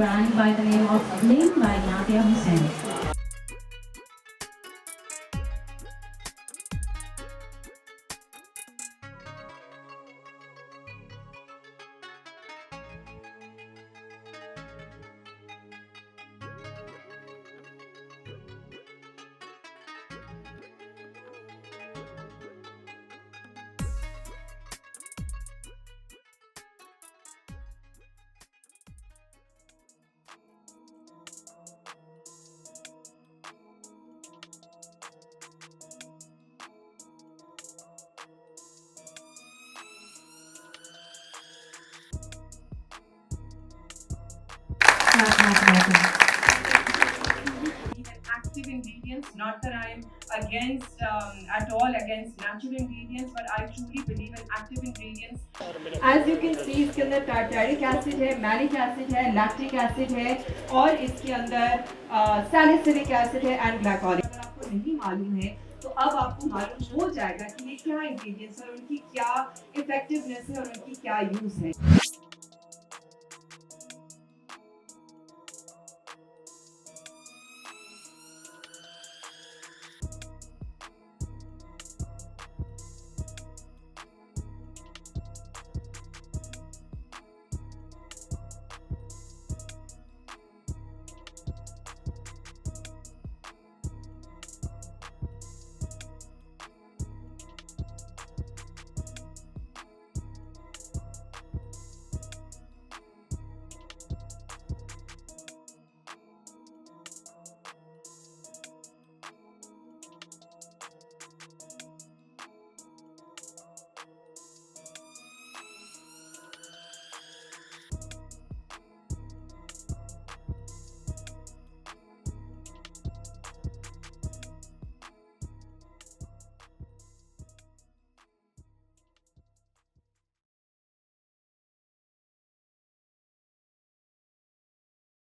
brand by the name of Bling by Nadia Hussain. Active ingredients, not that I am against at all against natural ingredients, but I truly believe in active ingredients. As you can see, इसके अंदर tartaric acid है, malic acid है, lactic acid है और इसके अंदर salicylic acid है and glycolic. अगर आपको नहीं मालूम है तो अब आपको मालूम हो जाएगा कि ये क्या ingredients है और उनकी क्या effectiveness है और उनकी क्या use है.